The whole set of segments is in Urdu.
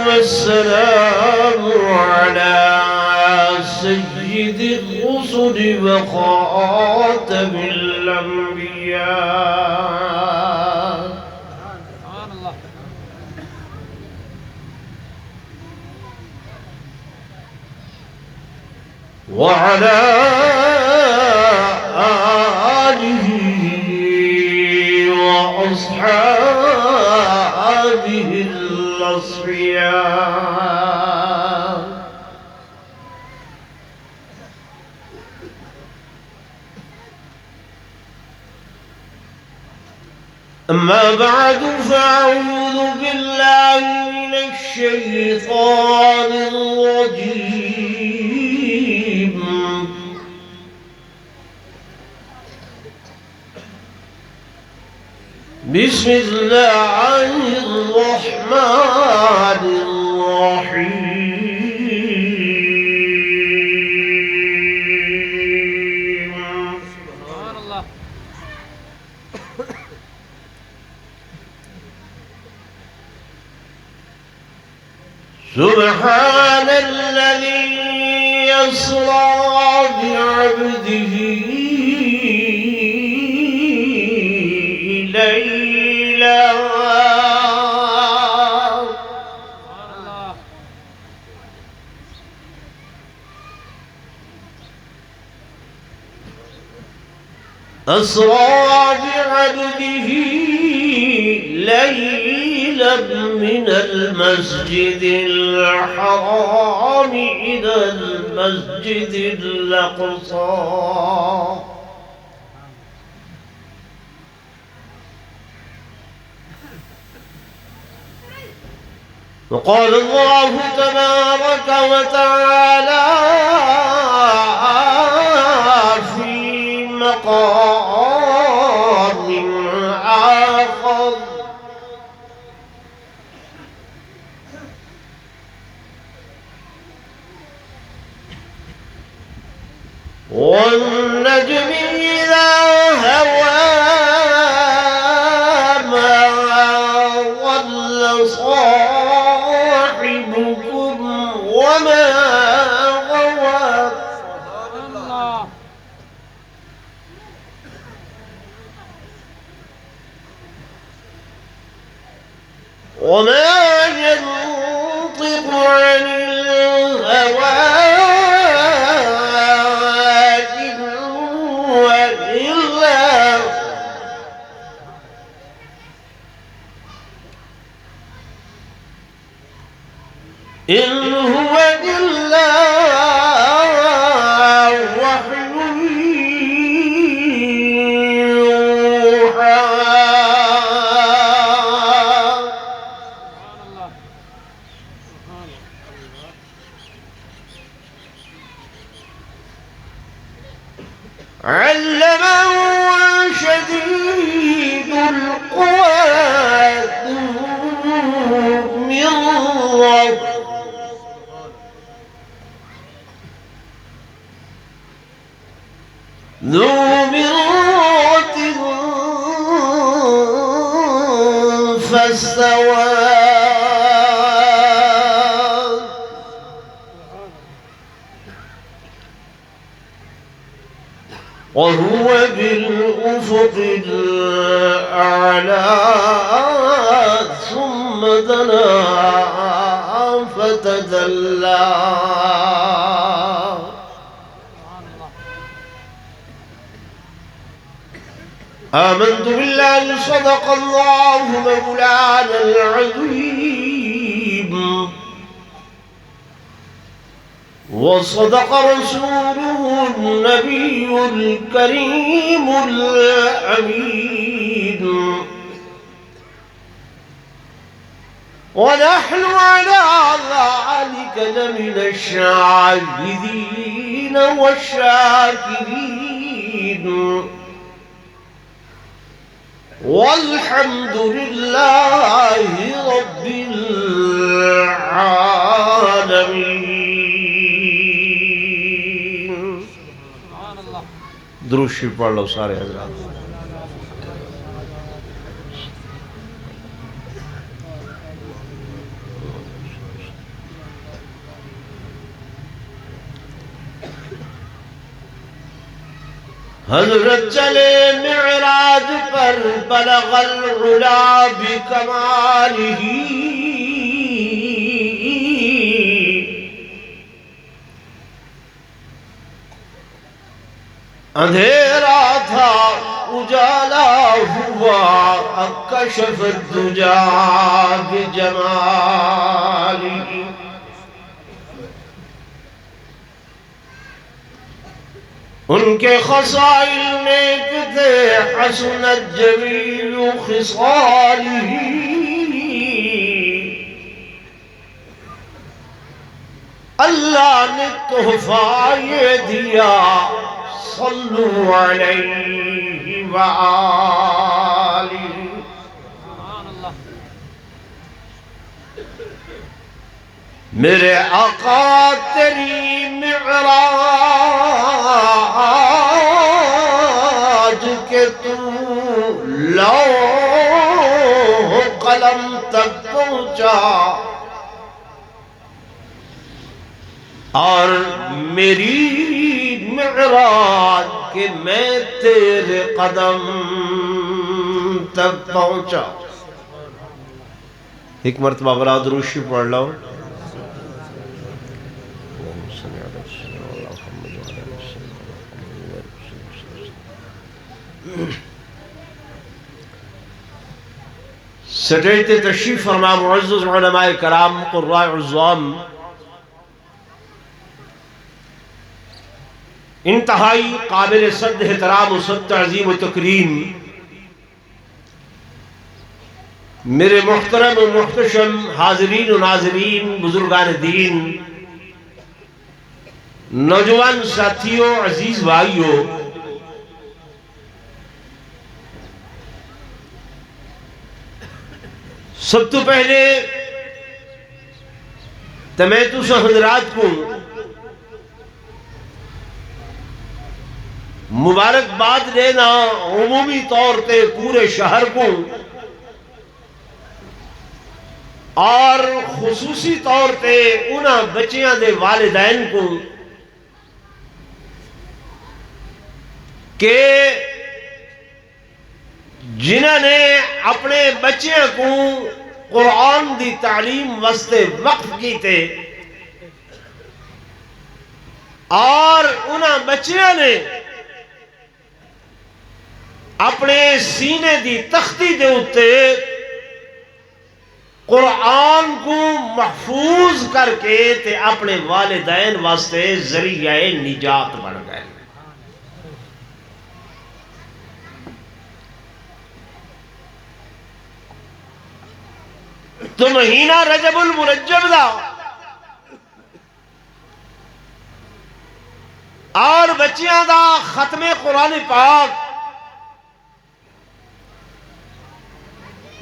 والسلام على سيد الرسل وخاتم الأنبياء وعلى آله وأصحابه الأصفياء. أما بعد فأعوذ بالله من الشيطان الرجيم. بسم الله الرحمن الرحيم. سبحان الله. سبحان الذي يسرى بعبده ليلا أسرى بعبده ليلا من المسجد الحرام إلى المسجد الأقصى وقال الله تبارك وتعالى في مقام آخر والنجم إذا هوى ما ضل صاحبكم وما غوى وما ينطق عن الهوى إن هو إلا وحي يوحى. علمه شديد القوى ذو مرة فاستوى وهو بالأفق الأعلى ثم دنا فتدلى آمنت بالله صدق الله مولانا العظيم وصدق رسوله النبي الكريم الأمين ونحن على ذلك لمن الشاهدين والشاكرين والحمد لله رب العالمين. درود شریف پڑھ لو سارے حضرات. حضرت چلے معراج پر بلغ العلا بکمالہ، اندھیرا تھا اجالا ہوا، کشف الدجا بجمالہ۔ ان کے خصائل نیک تھے، حسنت جمیل خصالہ، اللہ نے تحفہ یہ دیا، صلو علیہ وآلہ۔ میرے آقا تیری معراج کے تو لوح قلم تک پہنچا، اور میری معراج کہ میں تیرے قدم تک پہنچا۔ ایک مرتبہ برا درود شریف پڑھ لو۔ سٹیج تے تشریف فرما معزز علماء کرام، قراء عظام، انتہائی قابل صد احترام و صد تعظیم و تکریم میرے محترم و محتشم حاضرین و ناظرین، بزرگان دین، نوجوان ساتھیوں، عزیز بھائیوں، سب تو پہلے میں تسا حضرات کو مبارکباد دینا عمومی طور تے پورے شہر کو، اور خصوصی طور تے انہاں بچیاں دے والدین کو کہ جنہاں نے اپنے بچیاں کو قرآن دی تعلیم واسطے وقف کی تے، اور انہاں بچیاں نے اپنے سینے دی تختی دے اتے قرآن کو محفوظ کر کے تے اپنے والدین واسطے ذریعہ نجات بن گئے۔ تو مہینہ رجب المرجب دا اور بچیاں دا ختم قرآن پاک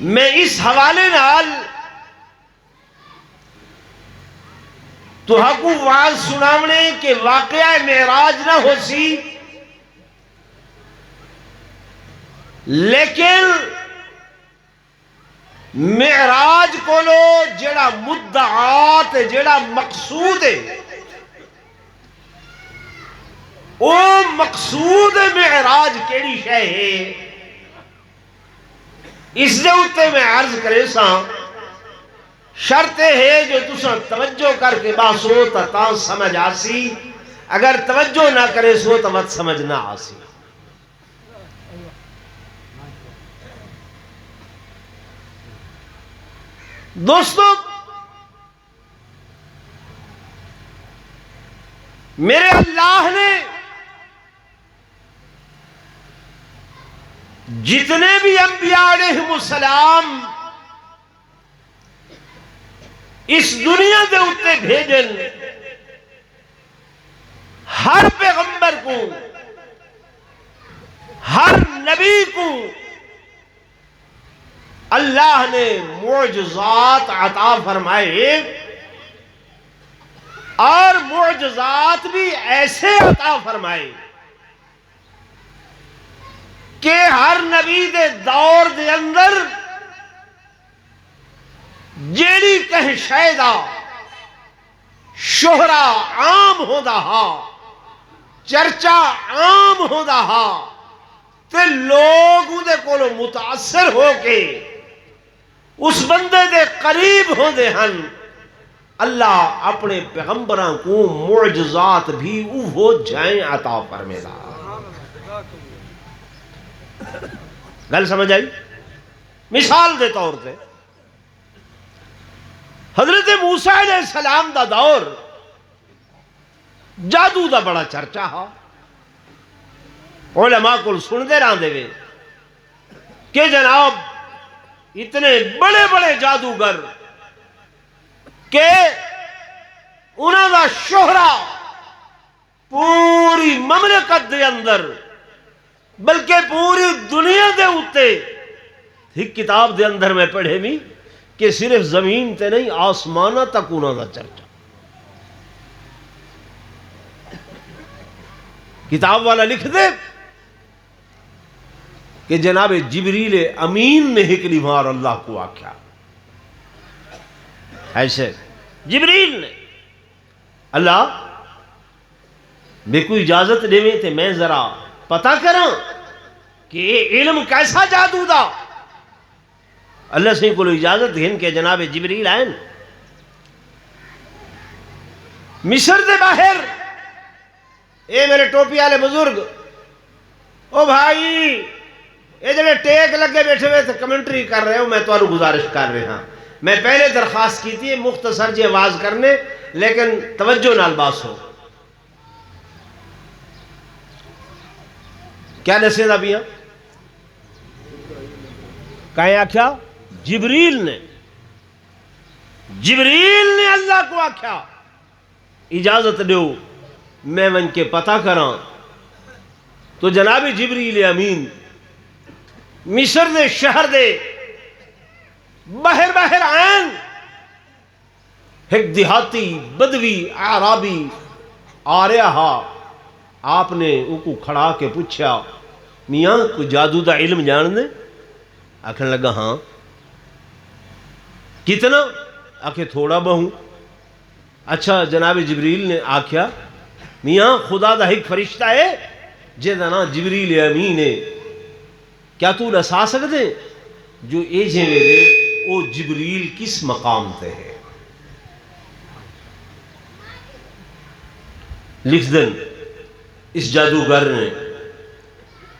میں اس حوالے نال تو حقو واز سناونے کہ واقعہ معراج نہ ہو سی، لیکن معراج کو لو جڑا مدعات جڑا مقصود ہے، او مقصود معراج کیڑی شے ہے، اس دے اتے میں عرض کرے ساں، شرط ہے جو تساں توجہ کر کے باسو تا سمجھ آسی، اگر توجہ نہ کرے سو تو مت سمجھ نہ آسی۔ دوستو، میرے اللہ نے جتنے بھی انبیاء علیہ السلام اس دنیا دے اتے بھیجن، ہر پیغمبر کو، ہر نبی کو اللہ نے معجزات عطا فرمائے، اور معجزات بھی ایسے عطا فرمائے کہ ہر نبی دے دور دے اندر جیڑی کہیں شایدہ شہرہ عام ہوندا ہا، چرچا عام ہوندا ہا تے لوگ اودے کولوں متاثر ہو کے اس بندے دے قریب ہوندے ہن۔ اللہ اپنے پیغمبراں کو معجزات بھی وہ جائیں عطا فرمیدا۔ گل سمجھ آئی؟ مثال دے طور تے حضرت موسیٰ علیہ السلام دا دور جادو دا بڑا چرچا ہا، علماء کو سن دے رہاں دے وے کہ جناب اتنے بڑے بڑے جادوگر کہ انہاں دا شہرہ پوری مملکت دے اندر بلکہ پوری دنیا دے اتے ایک کتاب دے اندر میں پڑھے بھی کہ صرف زمین تے نہیں آسمانہ تک انہاں دا چرچا۔ کتاب والا لکھ دے کہ جناب جبریل امین نے ایک بار اللہ کو آکھا، ایسے جبریل نے اللہ میں کوئی اجازت دے تے میں ذرا پتہ کراں کہ یہ علم کیسا جادو دا۔ اللہ سے کو اجازت ہن کہ جناب جبریل آئیں مصر دے باہر، اے میرے ٹوپی والے بزرگ، او بھائی یہ جڑے ٹیک لگے بیٹھے ہوئے تھے کمنٹری کر رہے ہو، میں تو گزارش کر رہے ہاں، میں پہلے درخواست کی تھی مختصر جی آواز کرنے، لیکن توجہ نال باس ہو۔ کیا دسے دا بیاں کہیں آکھیا جبریل نے اللہ کو آکھیا اجازت دیو میں ون کے پتہ کراں، تو جناب جبریل امین مصر دے شہر دے باہر آئین ایک دیہاتی بدوی عرابی آ رہا ہا، آپ نے ان کو کھڑا کے پوچھا میاں کوئی جادو دا علم جان دے؟ آکھنے لگا ہاں۔ کتنا؟ آکھے تھوڑا بہوں۔ اچھا جناب جبریل نے آکھیا میاں خدا دا ایک فرشتہ ہے جے دا نا جبریل امین ہے، کیا تو دسا سکتے جو اے جے ویلے او جبریل کس مقام تے ہے؟ لکھ دن اس جادوگر نے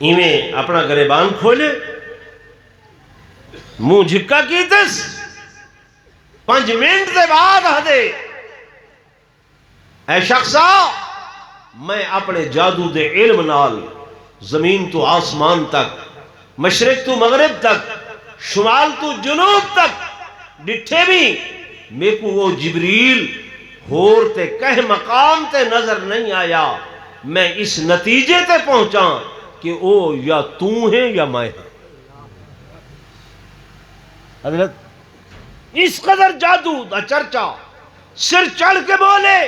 ایویں اپنا گریبان کھولے، منہ جھکا کیتس 5 منٹ دے بعد ہدے اے شخصا میں اپنے جادو دے علم نال زمین تو آسمان تک، مشرق تو مغرب تک، شمال تو جنوب تک ڈٹھے بھی میں کو وہ جبریل ہور تے کہہ مقام تے نظر نہیں آیا، میں اس نتیجے تے پہنچا کہ او یا تو ہے یا میں ہے۔ حضرت اس قدر جادو دا چرچا سر چڑھ کے بولے،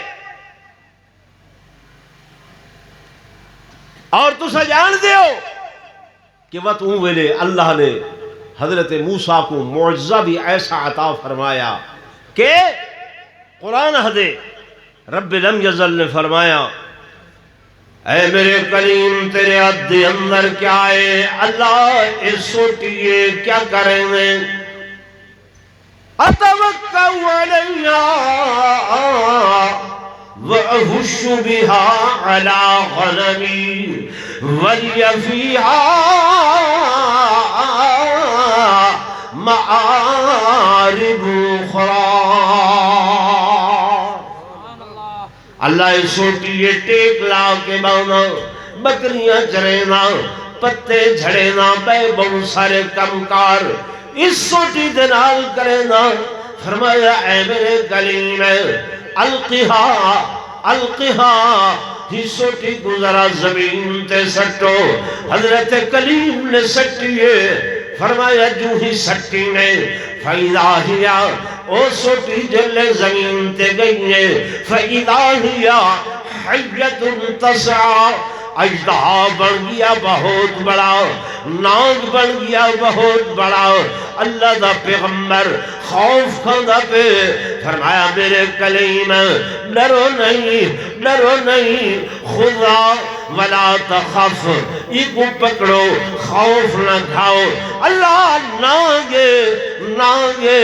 اور تو سجان دیو کہ وہ تو ویلے اللہ نے حضرت موسیٰ کو معجزہ بھی ایسا عطا فرمایا کہ قرآن حدے رب لم یزل نے فرمایا اے میرے کلیم تیرے عد اندر کیا ہے؟ اللہ اس سوٹیے کیا کریں گے؟ اتوکل علیہ وأهش بها على غنمي ولي فيها مآرب أخرى۔ اللہ اس سوٹی ٹیک لا کے بانا، بکریاں چرینا، پتے جھڑینا، بے بہت سارے کمکار اس سوٹی دنال کرینا۔ فرمایا اے میرے کلیم القہا ہی سوٹی گزرا زمین تے سٹو۔ حضرت کلیم نے سٹیے، فرمایا جو ہی سٹی نے فَإِذَا هِيَا او سوٹی جلے زمین تے گئی ہے، فَإِذَا هِيَا حَيَّةٌ تَسْعَى اژدہا بن گیا بہت بڑا، ناگ بن گیا بہت بڑا۔ اللہ دا پیغمبر خوف کھاندہ پہ فرمایا میرے کلیم ڈرو نہیں، ڈرو نہیں، خدا ولا تخف، ایک پکڑو خوف نہ کھاؤ۔ اللہ ناگے ناگے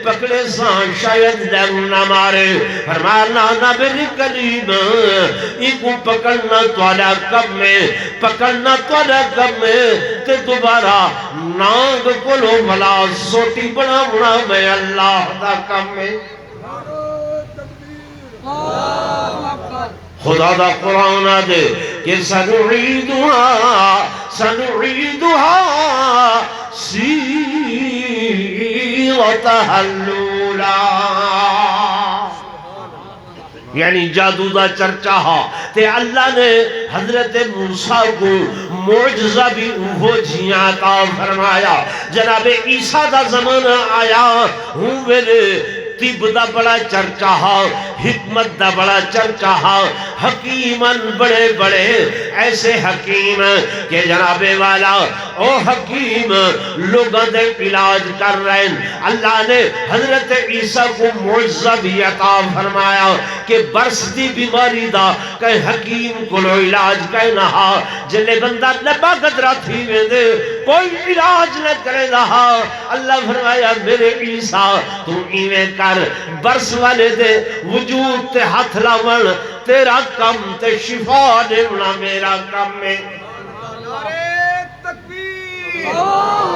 پکڑے سان شاید ڈنگ نہ مارے، فرمایا نانا میرے کلیم ایک پکڑنا توڑا کم میں، پکڑنا توڑا کم میں، تے دوبارہ ناگ کلو بلا سوٹی بنا بنا میں اللہ دا کم میں۔ خدا دا قرآن دے کہ سنعیدها سیرتها الاولی، یعنی جادو دا چرچا ہا تے اللہ نے حضرت موسیٰ کو معجزہ بھی وہ جیاں عطا فرمایا۔ جناب عیسیٰ دا زمانہ آیا ہوں میرے طب دا بڑا چرچا ہا، حکمت دا بڑا چرچا ہا، حکیمن بڑے بڑے ایسے حکیم کہ جناب والا او حکیم لوگاں دے علاج کر رہے ہیں۔ اللہ نے حضرت عیسیٰ کو معجزہ بھی عطا فرمایا کہ برس دی بیماری دا کہ حکیم کو لو علاج کہنا ہا، جلے بندہ نبا قدرہ تھی میں دے کوئی علاج نہ کرے رہا۔ اللہ فرمایا میرے عیسیٰ تو ایویں کر برس والے دے وجود تے ہاتھ لاون، تیرا کم تے شفا دینا میرا کم میں۔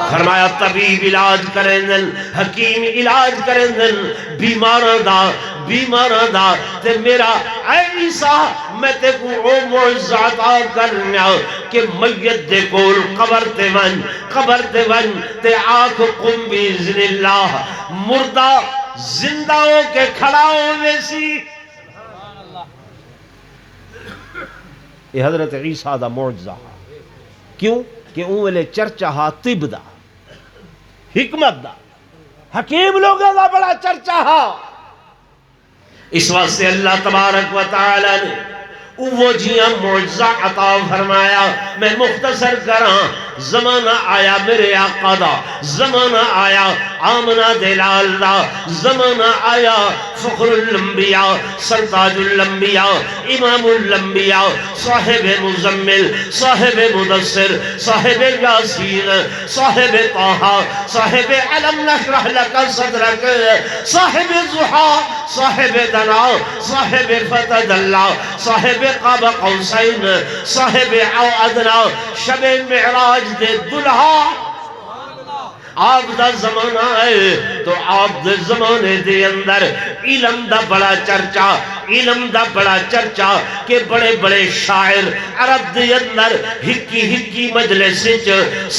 فرمایا طبیب علاج کریں دن، حکیم علاج کریں دن، بیماران دا تے میرا اے عیسیٰ میں تے کو او معجزہ عطا کرنا کہ میت دے کول قبر تے ون تے آنکھ قم باذن اللہ، مردہ زندہ ہو کے کھڑا ہو ویسی۔ یہ حضرت عیسیٰ دا معجزہ کیوں کہ اون ویلے چرچا ہا طب دا، حکمت دا، حکیم لوگوں دا بڑا چرچا ہا۔ اس واسطے اللہ تبارک و تعالی نے وہ جیاں معجزہ عطا فرمایا۔ میں مختصر کراں، زمانہ آیا میرے آقا دا، زمانہ آیا آمنہ دلال دا، زمانہ آیا فخر الانبیاء، سرتاج الانبیاء، امام الانبیاء، صاحب مزمل، صاحب مدثر، صاحب یاسین، صاحب طٰہٰ، صاحب علم نشرح لک صدرک، صاحب ضحیٰ، صاحب دنا، صاحب فتد اللہ، صاحب قاب قوسین، صاحب ادنا، شب معراج دے دلہا۔ آپ دا زمانہ ہے تو آپ دے زمانے دے اندر علم دا بڑا چرچا، علم دا بڑا چرچا کہ بڑے بڑے شاعر عرب دے اندر ہکی مجلس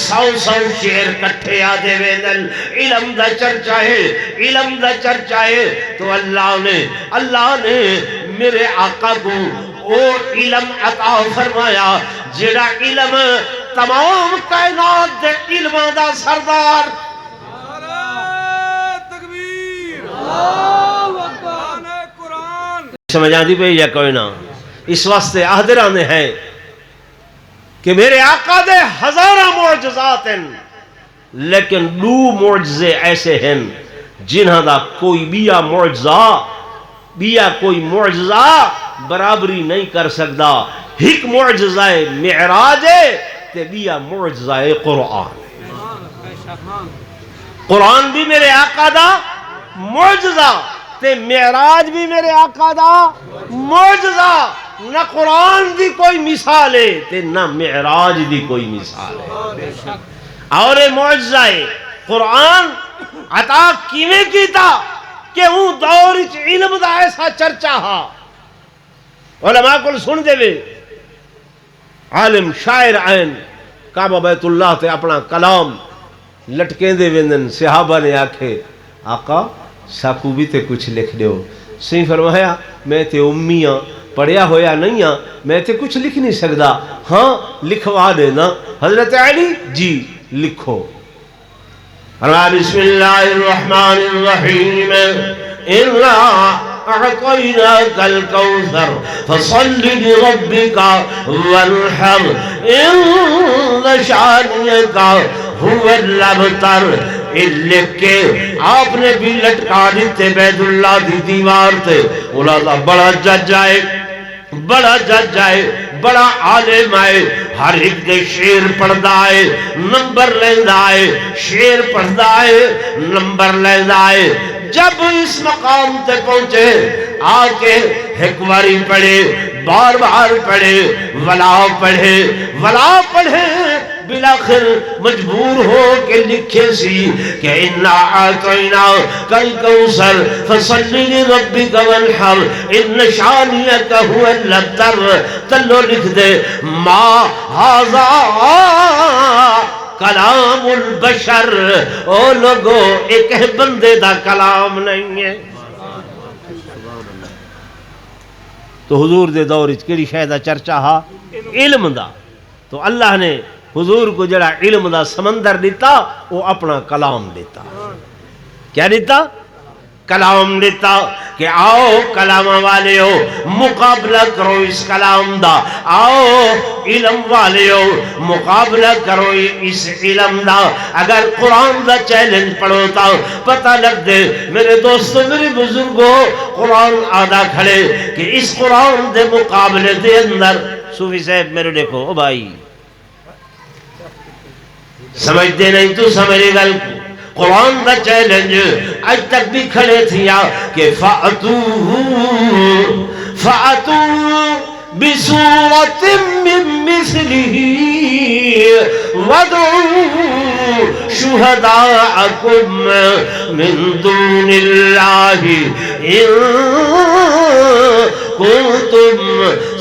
سو شعر کٹھے آدھے ویدن۔ علم دا چرچا ہے، علم دا چرچا ہے تو اللہ نے میرے آقا کو او علم عطا فرمایا جڑا علم تمام کائنات دے علماں دا سردار۔ تکبیر، اللہ اکبر، قرآن سمجھ آندی پہ یا کوئی نہ؟ اس واسطے آدھرانے ہیں کہ میرے آقا دے ہزارہ معجزات ہیں، لیکن دو معجزے ایسے ہیں جنہاں دا کوئی کوئی معجزہ برابری نہیں کر سکتا۔ ایک معجزہ معراج ہے تے بیا معجزہ قرآن۔ قرآن بھی میرے آقا دا معجزہ تے معراج بھی میرے آقا دا معجزہ۔ نہ قرآن دی کوئی مثال ہے تے نہ معراج دی کوئی مثال ہے۔ اور معجزہ قرآن عطا کیویں کیتا کہ وہ دور علم دا ایسا چرچا ہا، علماء کو سن دے وے، عالم شاعر آئین کعبہ بیت اللہ تے اپنا کلام لٹکیں دے ویندن۔ صحابہ نے آکھے آقا ساکو بھی تے کچھ لکھ دیو۔ سہیں فرمایا میں تے امیاں پڑھیا ہویا نہیں ہاں، میں تے کچھ لکھ نہیں سکتا، ہاں لکھوا دینا۔ حضرت علی جی لکھو۔ بسم اللہ الرحمن الرحیم، اِنَّا أعطيناك الكوثر فصل لربك وانحر إن شانئك هو الأبتر. لکھ کے آپ نے بھی لٹکا دیتے بیت اللہ دی دیوار تے. اولا بڑا جج آئے, بڑا جج آئے, بڑا عالم آئے, ہر ایک دے شیر پڑھدا آئے, نمبر لیندہ آئے, شیر پڑھدا آئے, نمبر لیندہ آئے. جب اس مقام تے پہنچے آکے ایک باری پڑھے, بار بار پڑھے, ولا پڑھے, ولا پڑھے, بلاخر مجبور ہو کے لکھے سی کہ اِنَّا أَعْطَيْنَاكَ الْكَوْثَرَ فَصَلِّ لِرَبِّكَ وَانْحَرْ إِنَّ شَانِئَكَ هُوَ الْأَبْتَرُ. تلو لکھ دے ما هَذَا کلام البشر. او لوگو ایک بندے دا کلام نہیں ہے. تو حضور دے دور اچ کیڑی شے دا چرچا ہا؟ علم دا. تو اللہ نے حضور کو جڑا علم دا سمندر دیتا وہ اپنا کلام دیتا. کیا دیتا؟ کلام دیتا کہ آؤ کلام والے ہو مقابلہ کرو اس کلام دا. آؤ علم والے ہو مقابلہ کرو اس علم دا. اگر قرآن دا چیلنج پڑھو تا پتہ لگ دے میرے دوستو میرے بزرگو, قرآن آدھا کھڑے کہ اس قرآن دے مقابلے دے اندر. صوفی صاحب میرے دیکھو او بھائی سمجھتے نہیں تو سمجھے گل. قرآن دا چیلنج آج تک بھی کھڑے تھیا کہ فَأَتُوا بِسُورَةٍ مِّن مِّثْلِهِ وَادْعُوا شُهَدَاءَكُم مِّن دُونِ اللَّهِ إِن كُنتُمْ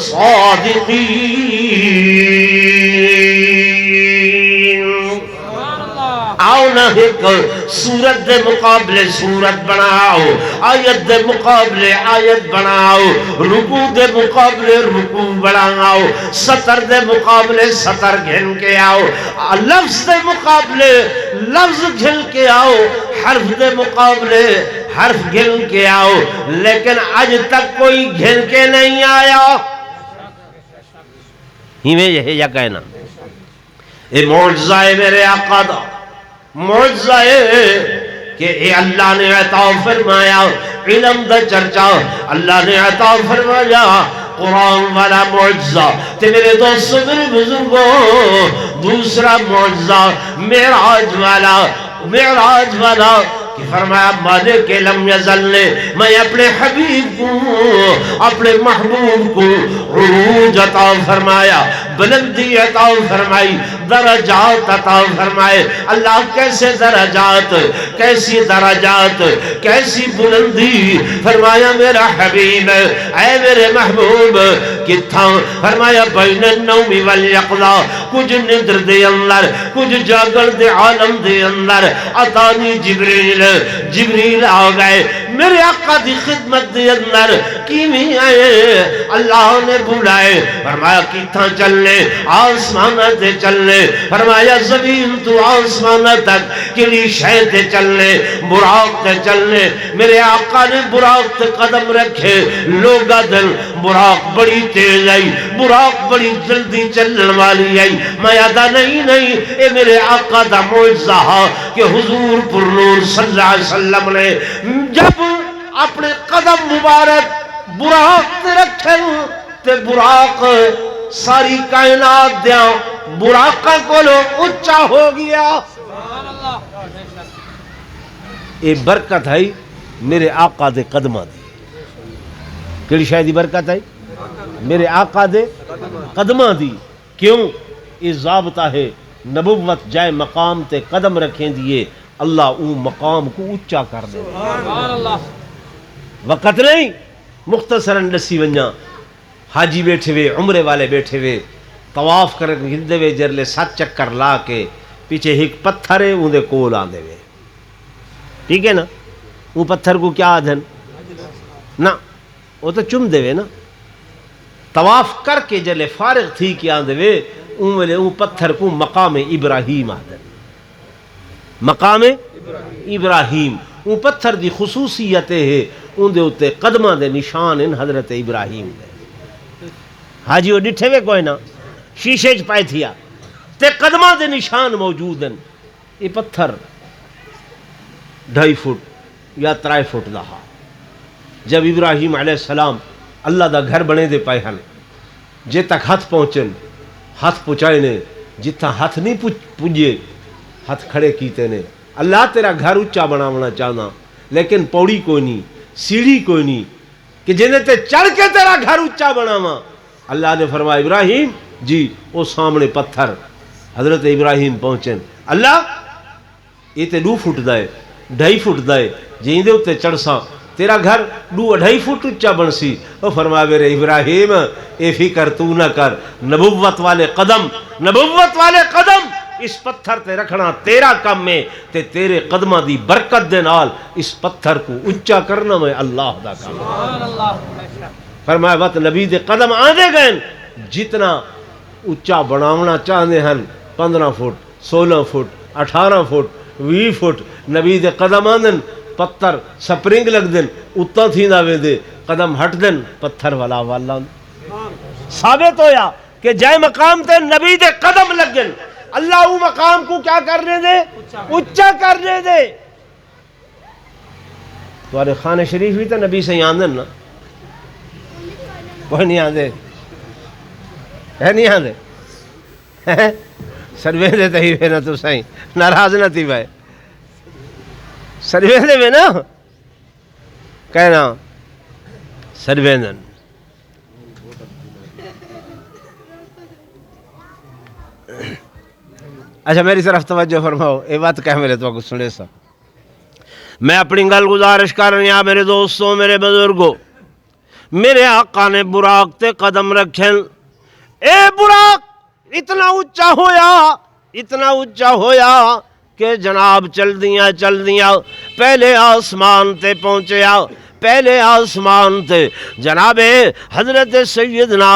صَادِقِينَ. آؤ نہ ایک سورت دے مقابلے سورت بناؤ, آیت دے مقابلے آیت بناؤ, رکوع دے مقابلے رکوع بناؤ, سطر دے مقابلے سطر گھن کے آؤ, لفظ دے مقابلے لفظ گھن کے آؤ, حرف دے مقابلے حرف گھن کے آؤ. لیکن آج تک کوئی گھن کے نہیں آیا. ہی میں یہ یا کہنا اے معجزہ ہے میرے آقا دا, معجزہ ہے کہ اے اللہ نے عطا فرمایا علم دا چرچا, اللہ نے عطا فرمایا قرآن والا معجزہ. تے میرے دوستو میرے بزرگوں دوسرا معجزہ معراج والا. معراج والا کہ فرمایا مالک لم یزل نے میں اپنے حبیب کو اپنے محبوب کو عروج عطا فرمایا, بلندی عطا فرمائی, درجات عطا فرمائے. اللہ کیسے درجات, کیسی درجات, کیسی بلندی. فرمایا میرا حبیب اے میرے محبوب کتھا؟ فرمایا بین النوم والیقظہ, کچھ ندر دے اندر کچھ جاگل دے عالم دے اندر عطانی جبریل. جبریل آ گئے میرے آقا دی خدمت دے اندر کیویں آئے, اللہ نے بلائے. فرمایا کتھا چلنے؟ آسمانہ تے چلنے. فرمایا زمین تو آسمانہ تک کیڑی شے تے چلنے؟ براق تے چلنے. میرے آقا نے براق تے قدم رکھے, لوگا دل براق بڑی تیز آئی, براق بڑی جلدی چلن والی آئی. میں یادہ نہیں اے میرے آقا دا معجزہ کہ حضور پر نور صلی اللہ علیہ وسلم نے جب اپنے قدم مبارک براق تے رکھیں تے براق ساری کائنات دیا براقہ کو لو اچھا ہو گیا. اے برکت ہے میرے آقا دے قدمہ دی. کیڑی شاید برکت ہے میرے آقا دے قدمہ دی. کیوں؟ یہ ضابطہ ہے نبوت جائے مقام تے قدم رکھیں دیئے اللہ اون مقام کو اچھا کر دے. وقت نہیں مختصراً دسی ونجا. حاجی بیٹھے ہوئے, عمرے والے بیٹھے ہوئے, طواف کر ہندے ہوئے جرلے 7 چکر لا کے پیچھے ایک پتھر ہے اون دے کول آندے ہوئے. ٹھیک ہے نا؟ اون پتھر کو کیا آدھن نا, وہ تو چم دے ہوئے نا. طواف کر کے جرلے فارغ تھی کہ آندے ہوئے اون پتھر کو مقام ابراہیم آدھن. مقام ابراہیم وہ پتھر دی خصوصیت ہے ان دے اتے قدمہ دے نشان ان حضرت ابراہیم دے حاجی وہ ڈٹھے وے کوئی نا شیشے چ پائے تھیا تے قدمہ دے نشان موجود ہیں یہ پتھر 2.5 فٹ یا 3 فٹ دا ہا جب ابراہیم علیہ السلام اللہ دا گھر بنے دے پائے ہن جے تک ہاتھ پہنچن ہاتھ پہنچائے نے جتنا ہاتھ نہیں پجے ہاتھ کھڑے کیتے نے اللہ تیرا گھر اچا بناونا چاہنا لیکن پوڑی کوئی نہیں سیڑھی کوئی نہیں کہ جنہیں تے چڑھ کے تیرا گھر اچا بناوا اللہ نے فرمایا ابراہیم جی وہ سامنے پتھر حضرت ابراہیم پہنچن اللہ یہ تے 2 فٹ دائے 2.5 فٹ دائے جہیں دے اتے چڑھ سا تیرا گھر 2.5 فٹ اچا بن سی وہ فرمایا میرے ابراہیم اے فکر تو نہ کر نبوت والے قدم اس پتھر تے رکھنا تیرا کم میں تے تیرے قدمہ دی برکت دے نال اس پتھر کو اچا کرنا میں اللہ دا کام فرمایا وقت نبی دے قدم آندے گئے جتنا اچا بناونا چاہنے ہیں 15 فٹ 16 فٹ 18 فٹ 20 فٹ نبی دے قدم آندن پتھر سپرنگ لگ دن اتنا تھی ناوے دے قدم ہٹ دن پتھر والا والا ثابت ہویا کہ جائے مقام تے نبی دے قدم لگ گن اللہ وہ مقام کو کیا کرنے دے اچا کرنے دے تمہارے خانہ شریف بھی تو نبی سے ہی آندن نا وہ نہیں آندے ہے نہیں آندے سروے دے تہی وے نا تو سائیں ناراض نہ تھی بھائی سروے دے میں نا کہنا سروے دن اچھا میری طرف توجہ فرماؤ یہ بات کہہ میرے تو کچھ سنے سا میں اپنی گل گزارش کر رہی ہوں میرے دوستوں میرے بزرگوں میرے آقا نے براق تے قدم رکھیں اے براق اتنا اچا ہویا کہ جناب چل دیاں پہلے آسمان تے پہنچیا پہلے آسمان تے جناب حضرت سیدنا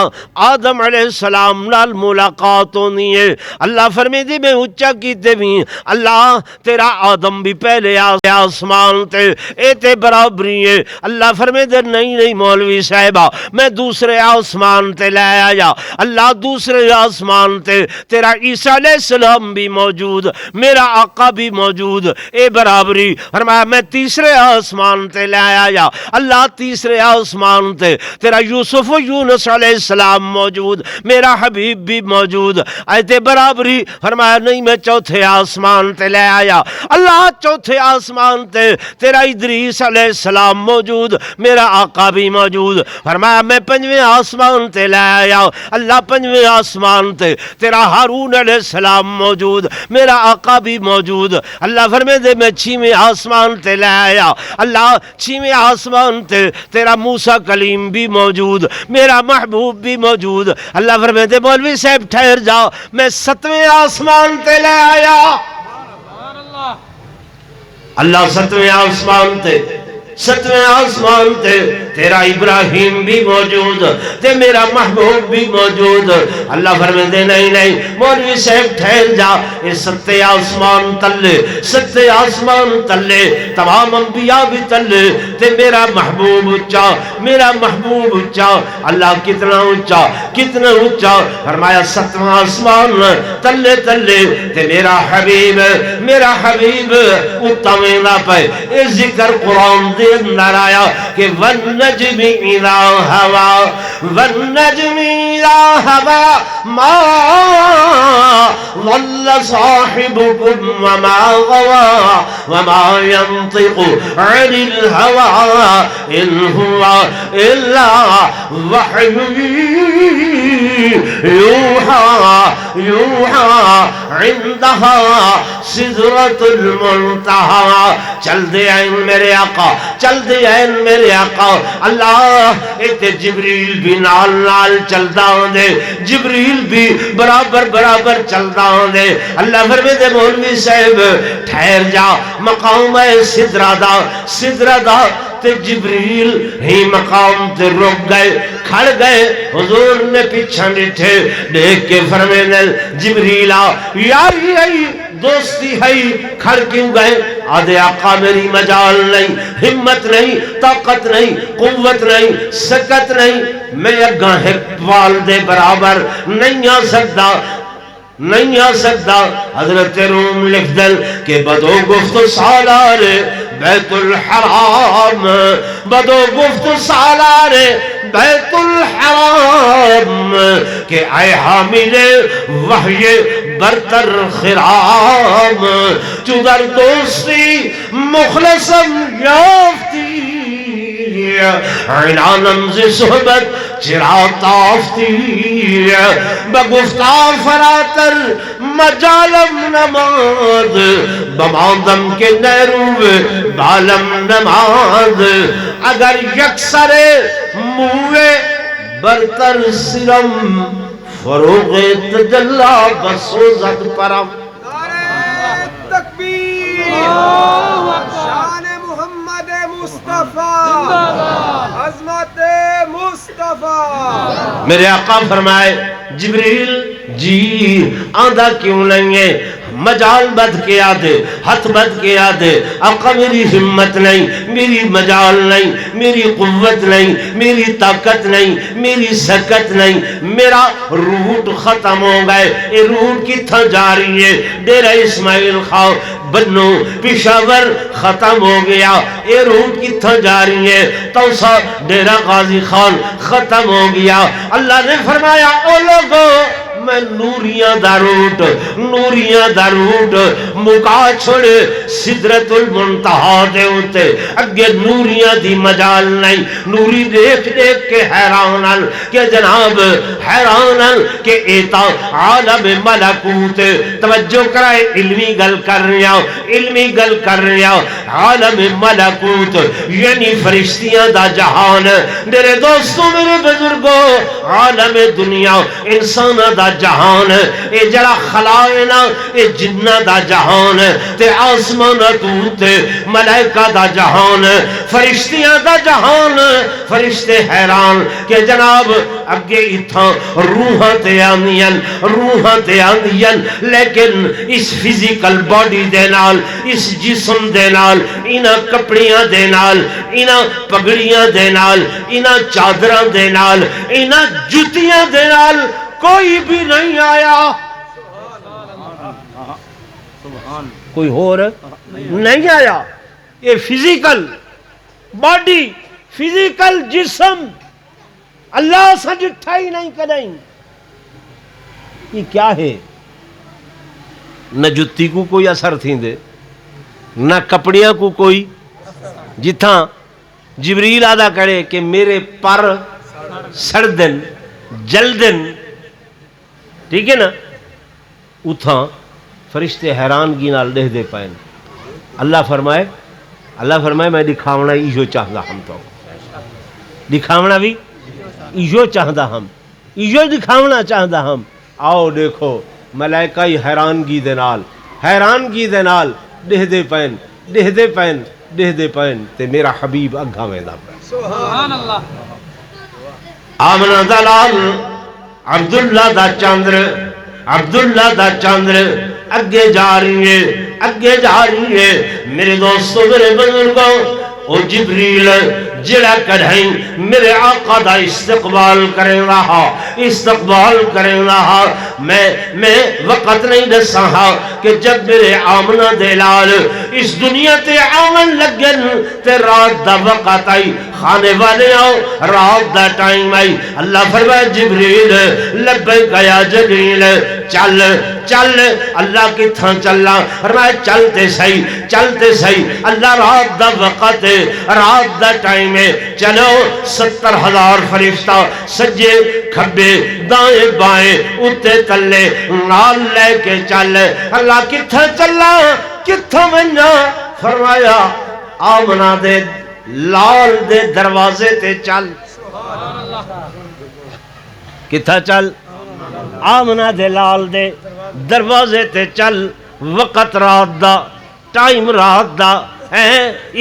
آدم علیہ السلام نال ملاقات ہونی ہے اللہ فرمی دی میں اچا کیتے بھی اللہ تیرا آدم بھی پہلے آسمان تے اے تے برابری ہے اللہ فرمی دے نہیں مولوی صاحبہ میں دوسرے آسمان تے لے آیا اللہ دوسرے آسمان تے تیرا عیسیٰ علیہ السلام بھی موجود میرا آقا بھی موجود اے برابری فرمایا میں تیسرے آسمان تے لے آیا اللہ تیسرے آسمان تے تیرا یوسف و یونس علیہ السلام موجود میرا حبیب بھی موجود ایتے برابری فرمایا نہیں میں چوتھے آسمان تے لے آیا اللہ چوتھے آسمان تے تیرا ادریس علیہ السلام موجود میرا آقا بھی موجود فرمایا میں 5ویں آسمان تے لے آیا اللہ 5ویں آسمان تے تیرا ہارون علیہ السلام موجود میرا آقا بھی موجود اللہ فرمائے دے میں 6ویں آسمان تے لے آیا اللہ 6ویں آسمان تے تیرا موسیٰ کلیم بھی موجود میرا محبوب بھی موجود اللہ فرمائے دے مولوی صاحب ٹھہر جاؤ میں 7ویں آسمان تے لے آیا اللہ 7ویں آسمان تے 7ویں آسمان تے تیرا ابراہیم بھی موجود تے میرا محبوب بھی موجود اللہ فرمائے دے نہیں مولوی صاحب ٹھہر جا اس 7 آسمان تلے 7 آسمان تلے تمام انبیاء بھی تلے تے میرا محبوب اچا اللہ کتنا اچا فرمایا 7واں آسمان تلے تے میرا حبیب اتمیں نہ پائے اے ذکر قرآن دے اندر آیا کہ والنجم اذا ہوا ما ضل صاحبكم وما غوا وما ينطق عن الهوى ان هو الا وحي يوحى عندها سدرة المنتهى چل دے آئین میرے آقا اللہ ایک جبریل بھی نال چلتا ہوں دے جبریل بھی برابر چلتا ہوں دے اللہ فرمائے دے مولوی صاحب ٹھہر جا مقام ہے سدرہ دا تے جبریل ہی مقام تے رک گئے کھڑ گئے حضور نے پیچھا ڈٹھے دیکھ کے فرمائے جبریل آ یاری دوستی ہے کھڑ کیوں گئے؟ آدھے آقا میری مجال نہیں، ہمت نہیں، طاقت نہیں، قوت نہیں، سکت نہیں، میں اگاں اقبال دے برابر نہیں آ سکتا، نہیں آ سکتا۔ حضرت روم لکھ دل کہ بدو گفت سالار بیت الحرام، بدو گفت سالار بیت الحرام کہ اے حامل وحی برتر خرام، چودر دوستی مخلصم یافتی، عنانم ز صحبت چرا تافتی، بگفتار فراتر مجالم نماز، بماندم کے نیروب بالم نماز، اگر یکسر موے برتر سرم، فروغ تجلا بسوزد پرم۔ نعرہ تکبیر، شان محمد مصطفیٰ، عظمت مصطفیٰ۔ میرے آقا فرمائے جبریل جی آندھا کیوں نہیں ہے؟ مجال بد کے آدھے، ہاتھ بد کے آدھے، آقا میری ہمت نہیں، میری مجال نہیں، میری قوت نہیں، میری طاقت نہیں، میری سکت نہیں، میرا روٹ ختم ہو گئے۔ یہ روٹ کتھا جا رہی ہے؟ ڈیرہ اسماعیل خان بنو پشاور ختم ہو گیا، یہ روٹ کتھا جا رہی ہے؟ توسا ڈیرہ غازی خان ختم ہو گیا۔ اللہ نے فرمایا او لوگو میں نوریاں دا روٹ، نوریاں دا روٹ مکا چھوڑے سدرت المنتہا دے ہوتے، اگے نوریاں دی مجال نہیں۔ نوری دیکھ دیکھ کے حیرانن کہ جناب حیرانن کہ ایتا عالم ملکوت، توجہ کرائے علمی گل کر رہا، علمی گل کر رہا، عالم ملکوت یعنی فرشتیاں دا جہان۔ میرے دوستوں میرے بزرگوں، عالم دنیا انسانہ دا جہان، اے جڑا خلائنا اے جنہ دا جہان، تے آسمانہ توتے ملائکہ دا جہان، فرشتیاں دا جہان۔ فرشتے حیران کہ جناب اگے اتھاں روحاں تے آندین، روحاں تے آندین، لیکن اس فزیکل باڈی دے نال، اس جسم دے نال، انہاں کپڑیاں دے نال، انہاں پگڑیاں دے نال، انہاں چادراں دے نال، انہاں جتیاں دے نال کوئی بھی نہیں آیا، کوئی اور نہیں آیا۔ یہ فزیکل باڈی، فزیکل جسم اللہ سے جٹھا ہی نہیں کریں۔ یہ کیا ہے؟ نہ جتی کو کوئی اثر تھی دے، نہ کپڑیاں کو کوئی، جتھاں جبریل آدھا کرے کہ میرے پر سڑ دن جل دن، ٹھیک ہے نا، اتھاں فرشتے حیرانگی نال دے دے پائیں۔ اللہ فرمائے میں دکھاونا ایجو چاہتا ہم، تو دکھاونا بھی ایجو چاہتا ہم، ایجو دکھاونا چاہتا ہم۔ آؤ دیکھو ملائکہ حیرانگی دے نال دے دے پائیں، دے دے پائیں، دے دے پائیں، تے میرا حبیب اگھا میں دا پائیں۔ سبحان اللہ۔ آمنہ دلال عبداللہ دا چاندر، عبداللہ دا چاندر اگے جا رہی ہے، اگے جا رہی ہے۔ میرے دوستو میرے بزرگوں، او جبریل جڑا کڑھیں میرے آقا دا استقبال کریں رہا، استقبال کریں رہا۔ میں وقت نہیں دساں کہ جب میرے آمنہ دلال اس دنیا تے آمن لگن تے رات دا وقت آئی، خانے والے آؤ رات دا ٹائم آئی۔ اللہ فرمائے جبریل لبیک یا جبریل، چل چل۔ اللہ کی تھاں چلنا، فرمائے چلتے صحیح، چلتے صحیح۔ اللہ رات دا وقت ہے، رات دا ٹائم ہے، چلو 70,000 فرشتہ سجے کھبے دائیں بائیں اتے تلے نال لے کے چل۔ اللہ کتھا چلا، کتھا منجا؟ فرمایا آمنہ دے لال دے دروازے تے چل۔ کتھا چل؟ آمنہ دے لال دے دروازے تے چل۔ وقت رات دا، ٹائم رات دا،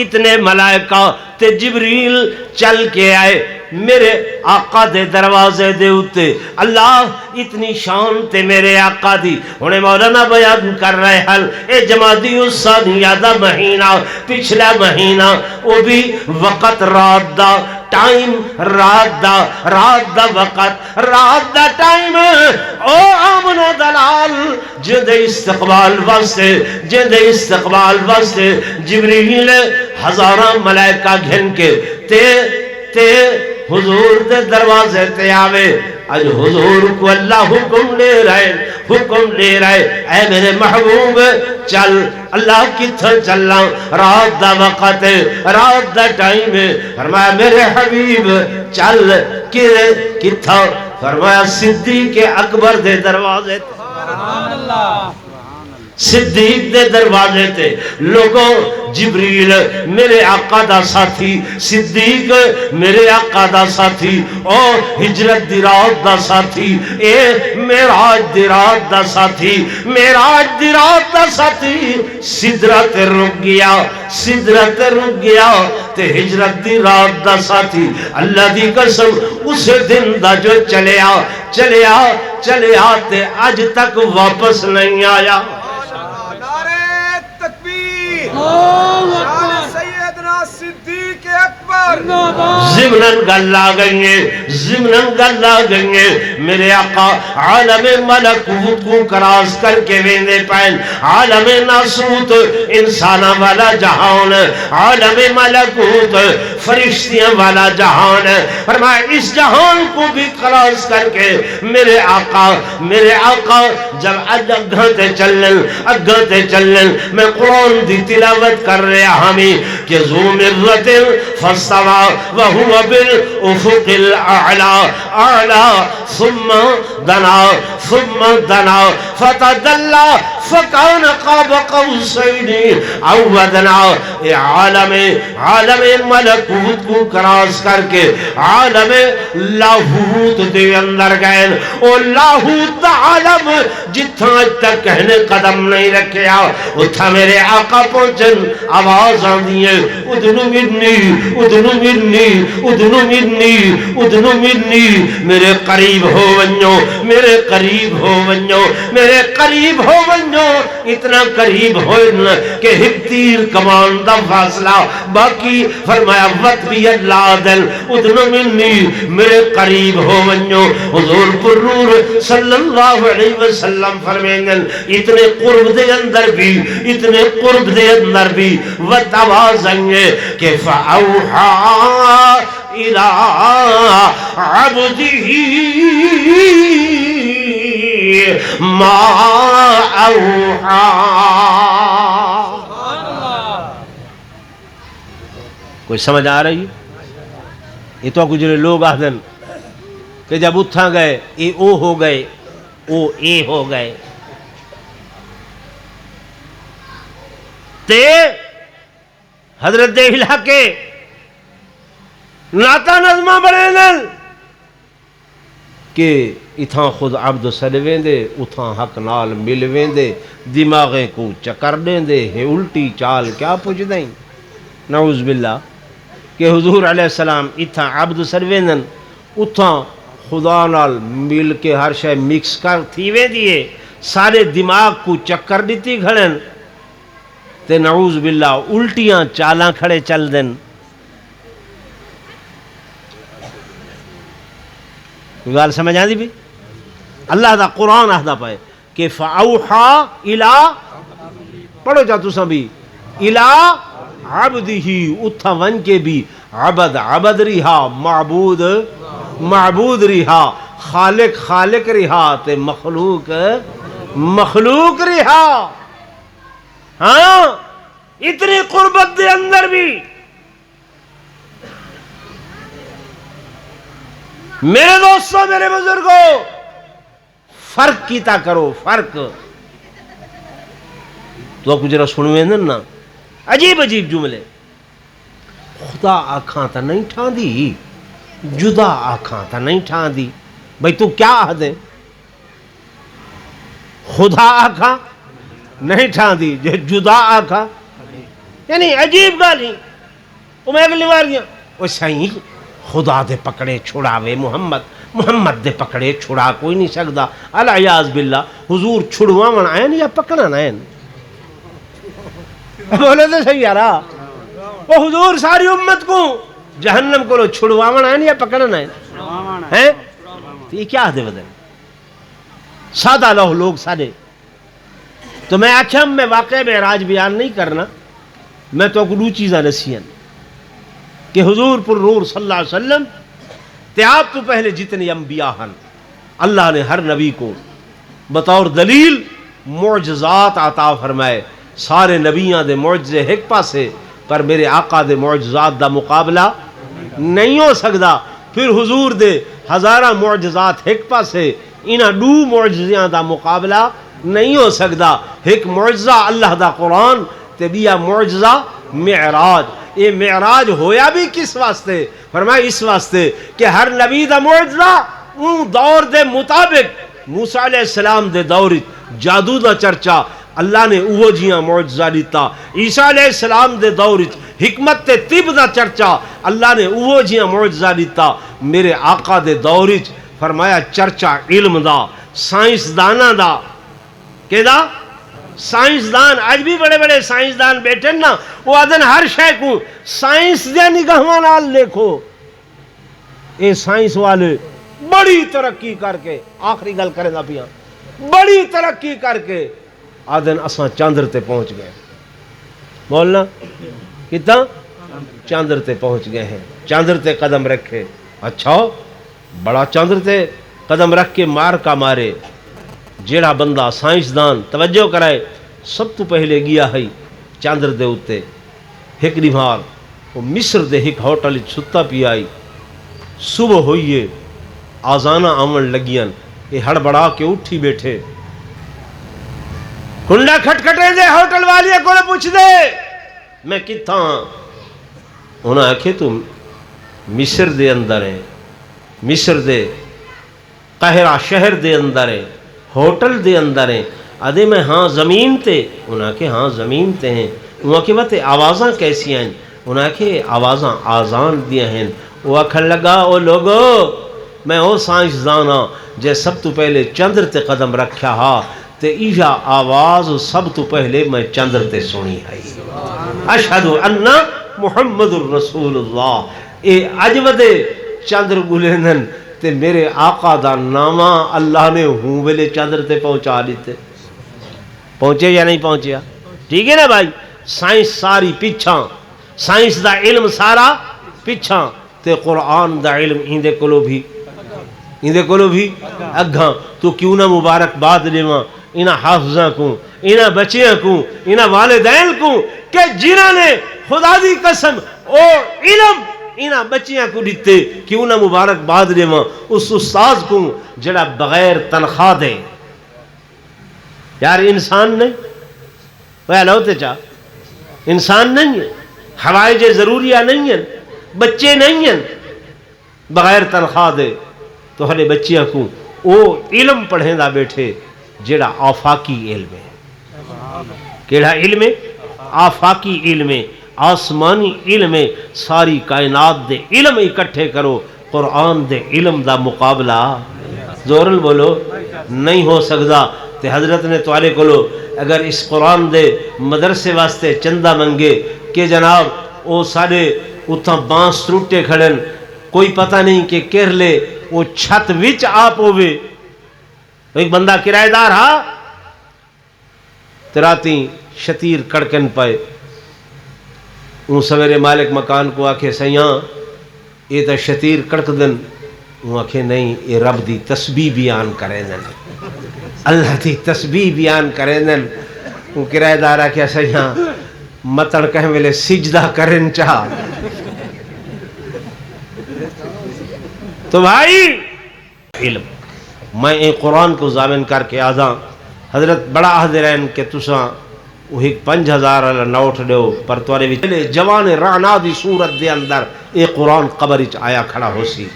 اتنے ملائکہ تے جبریل چل کے آئے۔ میرے آقا دے دروازے دے اتے اللہ اتنی شان تے میرے آقا دی انہیں مولانا بیان کر رہے حل اے جمادی الثانیہ دا مہینہ پچھلا مہینہ وہ بھی وقت رات دا ٹائم رات دا وقت رات دا ٹائم او آمن و دلال جد استقبال واسطے جبریل ہزاراں ملائکہ گھن کے تے حضور دے دروازے تے آوے اج حضور کو اللہ حکم لے رہے اے میرے محبوب چل اللہ کتھر چلنا رات دا وقت ہے رات دا ٹائم ہے فرمایا میرے حبیب چل کتھر فرمایا صدیق اکبر دے دروازے سبحان اللہ صدیق دے دروازے تے لوگوں جبریل میرے آقا دا ساتھی صدیق میرے آقا دا ساتھی او ہجرت دی رات دا ساتھی اے معراج دی رات دا ساتھی سدرت رک گیا تے ہجرت دی رات دا ساتھی اللہ دی قسم اس دن دا جو چلیا تے آج تک واپس نہیں آیا شان سیدنا صدیق اکبر ضمناً گل آ گئی ہے میرے آقا عالم ملکوت کو کراس کر کے ویندے پین عالم ناسوت انسانہ والا جہان عالم ملکوت فرشتیاں والا جہان فرمایا اس جہان کو بھی کراس کر کے میرے آقا جب اگھتے چلن میں قرآن دی تلاوت کر رہا ہمیں کہ ذو مرت فاستوى وهو بالافق الاعلى ثم دنا فتدلى فكان قاب قوسين او ادنى عالم ملکوت کو کراس کر کے عالم لاہوت دے اندر گئے او لاہوت عالم جتھاں تک کہنے قدم نہیں رکھیا اتھا میرے آقا پہنچن آواز آندی ہے ادنو منی میرے قریب ہو ونجو اتنا قریب ہو کہ ایک تیر کمان دا فاصلہ باقی فرمایا وقت بھی اللہ دل ادنو منی میرے قریب ہو ونجو حضور پرور صلی اللہ علیہ وسلم فرمائیں اتنے قرب دے اندر بھی وقت آواز آئیں کہ فَأَوْحَا إِلَىٰ عَبْدِهِ مَا أَوْحَا کوئی سمجھ آ رہی یہ تو کچھ لوگ آدھن کہ جب اتھا گئے اے او ہو گئے او اے ہو گئے تے حضرت علاقے ناتا نظمہ بڑھے دن کہ اتھاں خود عبد سلویں دے اتھاں حق نال ملویں دے دماغیں کو چکر دیں دے ہے الٹی چال کیا پوچھ دیں نعوذ باللہ کہ حضور علیہ السلام اتھاں عبد سلویں دن اتھاں خدا نال مل کے ہر شے مکس کر تھیویں دیئے سارے دماغ کو چکر دیتی گھڑن تے نعوذ باللہ الٹیاں چالاں کھڑے چل دن گال سمجھ آدھی بھی اللہ دا قرآن آدھا پائے کہ فَأَوْحَا إِلَىٰ پڑھو جا تُساں بھی إِلَىٰ عَبْدِهِ اتھا ون کے بھی عبد رہا معبود رہا خالق رہا تے مخلوق رہا ہاں اتنی قربت دے اندر بھی میرے دوستوں میرے بزرگوں فرق کیتا کرو فرق تو کچھ را سنویں نا عجیب جملے خدا آکھاں تا نہیں ٹھان دی جدا آکھاں تا نہیں ٹھان دی بھئی تو کیا آدھے خدا آکھاں نہیں ٹھان دی جدا آکھاں یعنی عجیب گالی وہ میں اگلی بار گیا وہ سائیں خدا دے پکڑے چھڑاوے محمد دے پکڑے چھڑا کوئی نہیں سکدا العیاذ باللہ حضور چھڑواون آئین یا پکڑن آئین بولے تو صحیح یارا وہ حضور ساری امت کو جہنم کو چھڑواون آئین یا پکڑن آئین ہیں تو یہ کیا دے بدن سادہ لوہ لوگ سادے تو میں آکھا میں واقع معراج بیان نہیں کرنا میں تو دو چیزاں نسیاں کہ حضور پر نور صلی اللہ علیہ وسلم تے آپ تو پہلے جتنے انبیاء ہیں اللہ نے ہر نبی کو بطور دلیل معجزات عطا فرمائے سارے نبیاں دے معجزے ایک پاسے پر میرے آقا دے معجزات دا مقابلہ نہیں ہو سکدا پھر حضور دے ہزارہ معجزات ایک پاسے انہاں دو معجزیاں دا مقابلہ نہیں ہو سکدا ایک معجزہ اللہ دا قرآن تے بیا معجزہ معراج یہ معراج ہویا بھی کس واسطے فرمایا اس واسطے کہ ہر نبی دا معجزہ ان دور دے مطابق موسیٰ علیہ السلام دے دور جادو دا چرچا اللہ نے اوہ جیاں معجزہ دیتا عیسیٰ علیہ السلام دے دور حکمت تے طب دا چرچا اللہ نے اوہ جیاں معجزہ دیتا میرے آقا دے دور فرمایا چرچا علم دا سائنسدانہ دا کہ دا سائنسدان آج بھی بڑے بڑے سائنسدان بیٹھے نا وہ آدھن ہر شے کو سائنس دے نگاہاں نال دیکھو اے سائنس والے بڑی ترقی کر کے آخری گل کرے دا پیا بڑی ترقی کر کے آدھن اساں چاندر تے پہنچ گئے بولنا کتنا چاندر تے پہنچ گئے ہیں چاندر تے قدم رکھے اچھا بڑا چاندر تے قدم رکھ کے مار کا مارے جیڑا بندہ سائنسدان توجہ کرائے سب تو پہلے گیا ہے چاندر دے اتے ایک دیوار وہ مصر دے ایک ہوٹل ستا پی آئی صبح ہوئیے آزانہ آمن لگیاں یہ ہڑبڑا کے اٹھی بیٹھے کنڈا کھٹکھٹے دے ہوٹل والی کو پوچھ دے میں کتھا انہاں آکھے تم مصر دے اندر ہے مصر دے قاہرہ شہر دے اندر ہے ہوٹل دے اندر ہیں آدھے میں ہاں زمین تے انہاں کے ہاں زمین تے ہیں انہاں کے بات آوازاں کیسی ہیں انہاں کے آوازاں آزان دیا ہیں وہ اکھر لگا او لوگو میں او سائنسدانا جے سب تو پہلے چندر تے قدم رکھیا ہا تے ایجا آواز سب تو پہلے میں چندر تے سنی ہے اشہد ان محمد الرسول اللہ اے عجودے چندر گلینن تے میرے آقا دا نامہ اللہ نے ہوں ویلے چاندر تے پہنچا دیتے پہنچے یا نہیں پہنچیا ٹھیک ہے نا بھائی سائنس ساری پیچھاں سائنس دا علم سارا پیچھاں تے قرآن دا علم ایندے کولو بھی اگھاں تو کیوں نہ مبارک باد لیواں انہاں حافظاں کو انہاں بچیاں کو انہاں والدین کو کہ جنہاں نے خدا دی قسم او علم انہاں بچیاں کو دیتے کیوں نہ مبارک باد لیواں اس استاذ کو جڑا بغیر تنخواہ دے یار انسان نہیں وہ لوتے چاہ انسان نہیں ہے حوائج ضروریہ نہیں ہیں بچے نہیں ہیں بغیر تنخواہ دے تو ہلے بچیاں کو او علم پڑھیں دا بیٹھے جڑا آفاقی علم ہے کیڑا علم ہے آفاقی علم ہے آسمانی علم ہے ساری کائنات دے علم اکٹھے کرو قرآن دے علم دا مقابلہ زورن بولو نہیں ہو سکدا تے حضرت نے توالے کولو اگر اس قرآن دے مدرسے واسطے چندہ منگے کہ جناب او سارے اتھا بانس ٹوٹے کھڑن کوئی پتہ نہیں کہ کہہ لے وہ چھت وچ آپ ہوئے ایک بندہ کرایہ دار ہاں تراتی شتیر کڑکن پائے ان سویرے مالک مکان کو آکھے سیاں یہ تا شتیر کڑک دن وہ آکھے نہیں یہ رب دی تسبیح بیان کرے دن اللہ دی تسبیح بیان کرے دن وہ کرایہ دار آکھے سیاں مطڑ کہیں ملے سجدہ کرن چاہ تو بھائی علم میں ایک قرآن کو ضامن کر کے آدھا حضرت بڑا حضرین کہ تساں وہ ایک 5000 اللہ نوٹ دیو پر توارے بھی جوان رانا دی صورت دے اندر ایک قرآن قبرچ آیا کھڑا ہو سی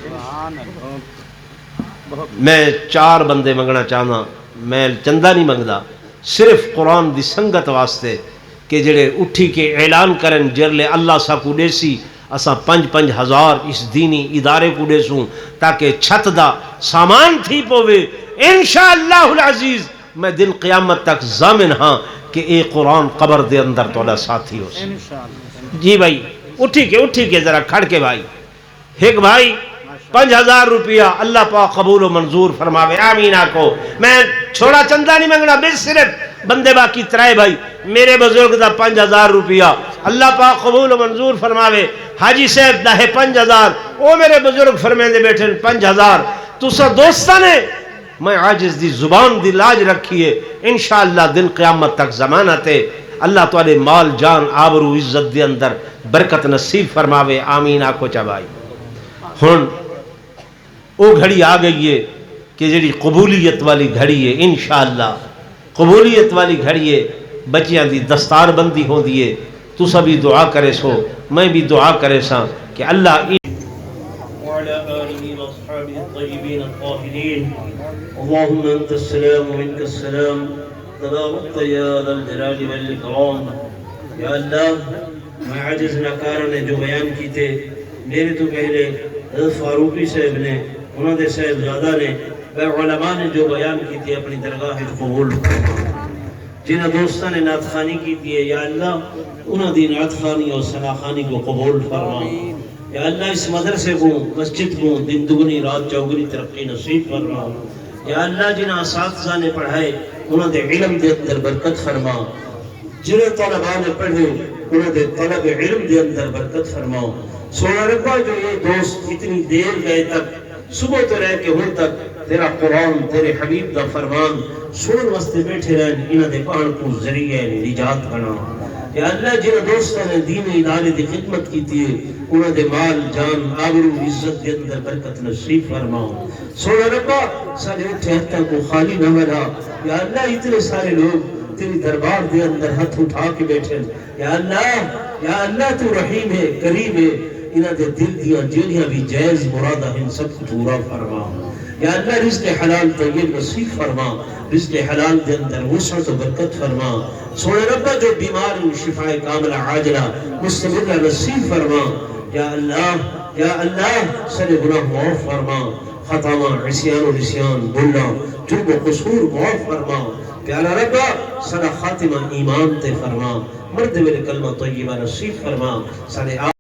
میں 4 بندے منگنا چاہنا میں چندہ نہیں منگدا صرف قرآن دی سنگت واسطے کہ جڑے اٹھی کے اعلان کرن جرلے اللہ سا کو دیسی اساں 5,000 اس دینی ادارے کو دے سوں تاکہ چھت دا سامان تھی پوے انشاءاللہ العزیز میں دن قیامت تک ضامن ہاں کہ اے قرآن قبر دے اندر تولا ساتھی ہو سے جی بھائی اٹھی کے ذرا کھڑ کے بھائی ایک بھائی 5,000 روپیہ اللہ پاک قبول و منظور فرماوے آمین آکو میں چھوڑا چندہ نہیں منگنا بس صرف بندے باقی ترائے بھائی میرے بزرگ دا 5,000 روپیہ اللہ پاک قبول و منظور فرماوے حاجی صاحب دا ہے 5,000 او میرے بزرگ فرمائیں دے بیٹھے 5,000 تو سا دوستہ نے میں عاجز دی زبان دی لاج رکھیے انشاءاللہ دن قیامت تک زمانتے اللہ تعالی مال جان آبرو عزت دے اندر برکت نصیب فرماوے آمین آکو چا بھائی ہن او گھڑی آ گئی ہے کہ جڑی قبولیت والی گھڑی ہے انشاءاللہ قبولیت والی گھڑی ہے بچیاں دی دستار بندی ہو دیئے تو سبھی دعا کرے سو میں بھی دعا کرے سا کہ اللہ وعلى آله وأصحابه الطيبين الطاهرين اللهم أنت السلام ومنك السلام تباركت يا ذا الجلال والإكرام یا اللہ میں عاجز ناکار نے جو بیان کی تھے میرے تو پہلے فاروقی صاحب نے انہوں نے صاحب زیادہ نے علماء نے جو بیان کی تھی اپنی درگاہ قبول جنہ دوستان نے نعت خانی کی تھی یا اللہ انہوں دی نعت خانی اور ثنا خانی کو قبول فرما یا اللہ اس مدرسے کو مسجد کو دن دگنی رات چوگنی ترقی نصیب فرما یا اللہ جنہ اساتذہ نے پڑھائے انہوں نے علم دے اندر برکت فرما جنہیں طلباء نے پڑھے انہوں نے طلب علم دے اندر برکت فرما سونا ربا جو یہ دوست اتنی دیر گئے تک صبح تو رہ کے ہوں تک تیرا قرآن تیرے حبیب دا فرمان سنن واسطے بیٹھے رہن انہوں نے پان کو ذریعہ نجات بنا یا اللہ جنہ دوستوں نے دین ادارے دی خدمت کی تھی انہوں نے مال جان آبرو عزت دے اندر برکت نصیب فرما سونا ربا سارے اٹھے ہتھا کو خالی نہ ملا یا اللہ اتنے سارے لوگ تیری دربار دے اندر ہاتھ اٹھا کے بیٹھے یا اللہ تو رحیم ہے کریم ہے انہاں دے دل دیا جیڑیاں بھی جائز مرادہ ہیں سب کو پورا فرما یا اللہ رزق حلال طیب نصیب فرما رزق حلال دے اندر وسعت و برکت فرما سونے ربا جو بیمار شفاء کاملہ عاجلہ مستمرہ نصیب فرما یا اللہ سر گناہ معاف فرما خطامہ عصیان و نسیان بلنا جرم و قصور معاف فرما پیارا ربا سر خاتمہ ایمان تے فرما مرد میرے کلمہ طیبہ نصیب فرما سر